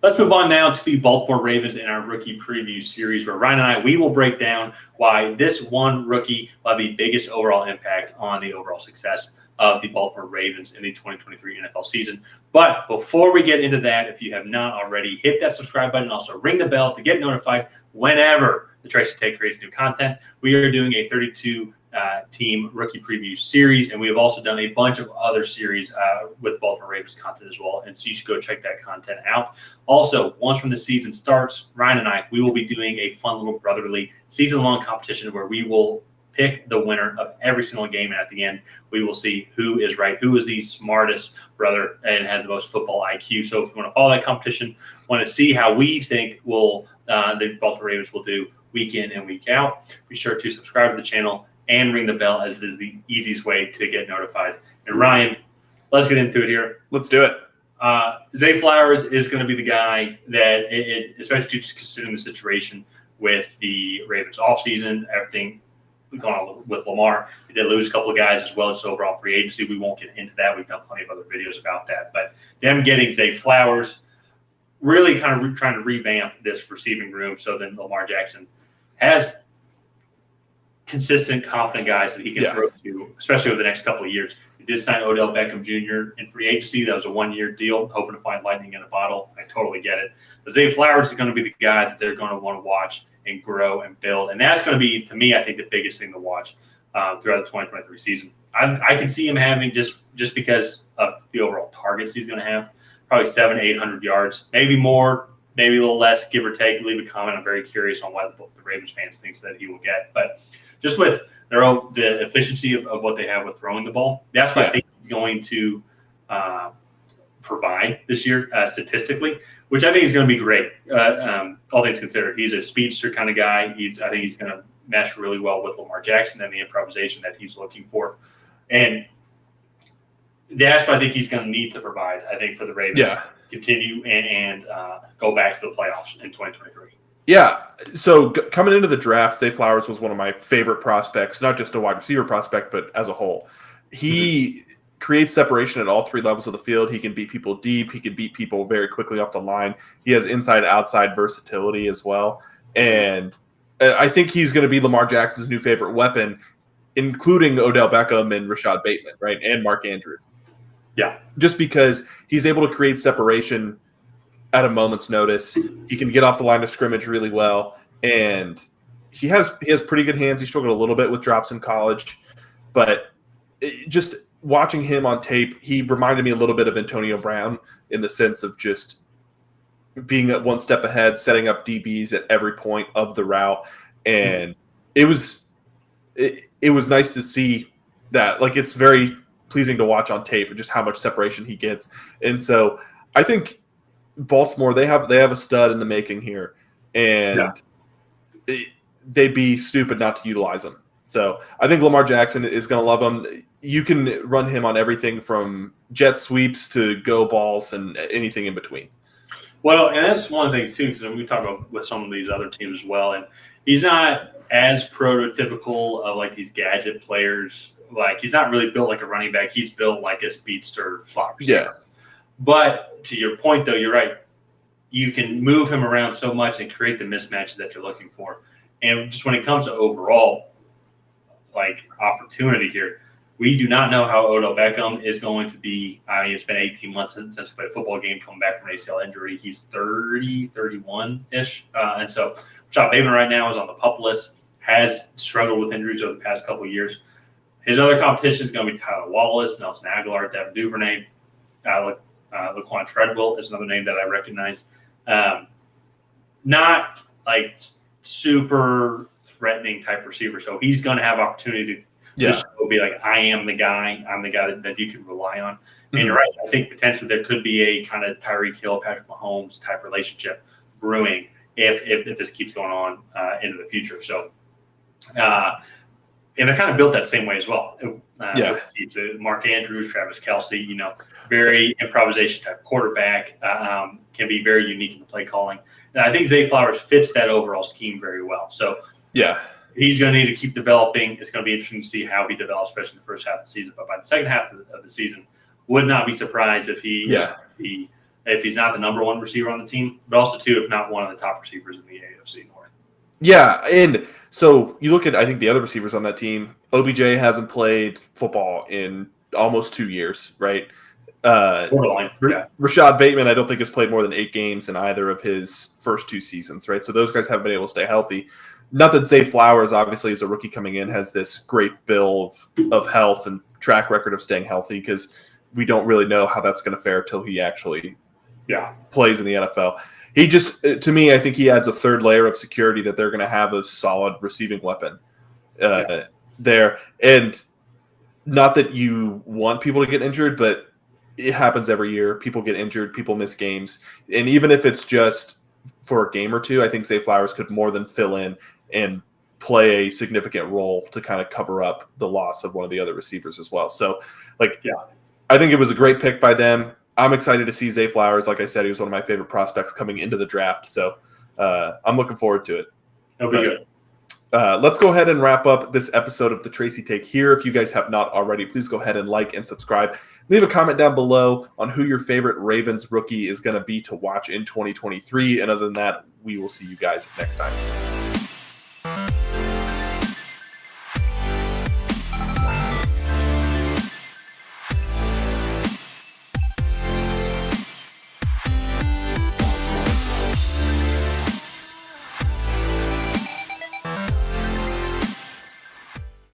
Let's move on now to the Baltimore Ravens in our rookie preview series, where Ryan and we will break down why this one rookie will have the biggest overall impact on the overall success of the Baltimore Ravens in the 2023 NFL season. But before we get into that, if you have not already, hit that subscribe button. Also ring the bell to get notified whenever the Tracy Take creates new content. We are doing a 32 team rookie preview series, and we have also done a bunch of other series with Baltimore Ravens content as well, and so you should go check that content out. Also, once when the season starts, Ryan and we will be doing a fun little brotherly season-long competition where we will pick the winner of every single game, and at the end, we will see who is right, who is the smartest brother and has the most football IQ. So if you want to follow that competition, want to see how we think the Baltimore Ravens will do week in and week out, be sure to subscribe to the channel and ring the bell, as it is the easiest way to get notified. And Ryan, let's get into it here. Let's do it. Zay Flowers is going to be the guy that, especially just considering the situation with the Ravens offseason, everything going on with Lamar. They did lose a couple of guys as well as overall free agency. We won't get into that. We've done plenty of other videos about that. But them getting Zay Flowers, really kind of trying to revamp this receiving room so then Lamar Jackson has consistent, confident guys that he can throw to, especially over the next couple of years. He did sign Odell Beckham Jr. in free agency. That was a one-year deal, hoping to find lightning in a bottle. I totally get it. But Zay Flowers is going to be the guy that they're going to want to watch and grow and build. And that's going to be, to me, I think the biggest thing to watch throughout the 2023 season. I can see him having, just because of the overall targets he's going to have, probably 700, 800 yards, maybe more, maybe a little less, give or take. Leave a comment. I'm very curious on why the Ravens fans think that he will get. But just with the efficiency of what they have with throwing the ball, that's what I think he's going to provide this year statistically, which I think is going to be great. All things considered, he's a speedster kind of guy. I think he's going to mesh really well with Lamar Jackson and the improvisation that he's looking for. And that's what I think he's going to need to provide, I think, for the Ravens to continue and go back to the playoffs in 2023. Yeah, so coming into the draft, Zay Flowers was one of my favorite prospects, not just a wide receiver prospect, but as a whole. He creates separation at all three levels of the field. He can beat people deep. He can beat people very quickly off the line. He has inside-outside versatility as well. And I think he's going to be Lamar Jackson's new favorite weapon, including Odell Beckham and Rashad Bateman, right, and Mark Andrews. Yeah. Just because he's able to create separation at a moment's notice. He can get off the line of scrimmage really well, and he has pretty good hands. He struggled a little bit with drops in college, but just watching him on tape, he reminded me a little bit of Antonio Brown in the sense of just being at one step ahead, setting up DBs at every point of the route, and it was nice to see that. Like, it's very pleasing to watch on tape and just how much separation he gets. And so I think Baltimore, they have a stud in the making here, and they'd be stupid not to utilize him. So I think Lamar Jackson is going to love him. You can run him on everything from jet sweeps to go balls and anything in between. Well, and that's one of the things too, because we talk about with some of these other teams as well, and he's not as prototypical of like these gadget players. Like, he's not really built like a running back. He's built like a speedster slot receiver. Yeah. But to your point, though, you're right. You can move him around so much and create the mismatches that you're looking for. And just when it comes to overall, like, opportunity here, we do not know how Odell Beckham is going to be. I mean, it's been 18 months since he played a football game, coming back from an ACL injury. He's 30, 31-ish. And so Rashad Bateman right now is on the PUP list, has struggled with injuries over the past couple of years. His other competition is going to be Tyler Wallace, Nelson Aguilar, Devin Duvernay, Laquan Treadwell is another name that I recognize. Not like super threatening type receiver. So he's going to have opportunity to just go be like, I am the guy. I'm the guy that you can rely on. And you're right. I think potentially there could be a kind of Tyreek Hill, Patrick Mahomes type relationship brewing if this keeps going on into the future. So, and they're kind of built that same way as well. Mark Andrews, Travis Kelce, very improvisation type quarterback, can be very unique in the play calling. And I think Zay Flowers fits that overall scheme very well. So he's going to need to keep developing. It's going to be interesting to see how he develops, especially in the first half of the season. But by the second half of the season, would not be surprised if he if he's not the number one receiver on the team, but also too, if not one of the top receivers in the AFC North. Yeah, and so you look at, I think, the other receivers on that team. OBJ hasn't played football in almost 2 years, right? Borderline, yeah. Rashad Bateman, I don't think, has played more than 8 games in either of his first 2 seasons, right? So those guys haven't been able to stay healthy. Not that Zay Flowers, obviously, as a rookie coming in, has this great bill of health and track record of staying healthy, because we don't really know how that's going to fare till he actually plays in the NFL. He just, to me, I think he adds a third layer of security that they're going to have a solid receiving weapon there. And not that you want people to get injured, but it happens every year. People get injured, people miss games. And even if it's just for a game or two, I think Zay Flowers could more than fill in and play a significant role to kind of cover up the loss of one of the other receivers as well. So, I think it was a great pick by them. I'm excited to see Zay Flowers. Like I said, he was one of my favorite prospects coming into the draft. So I'm looking forward to it. That'll be good. Let's go ahead and wrap up this episode of the Tracy Take here. If you guys have not already, please go ahead and like and subscribe. Leave a comment down below on who your favorite Ravens rookie is going to be to watch in 2023. And other than that, we will see you guys next time.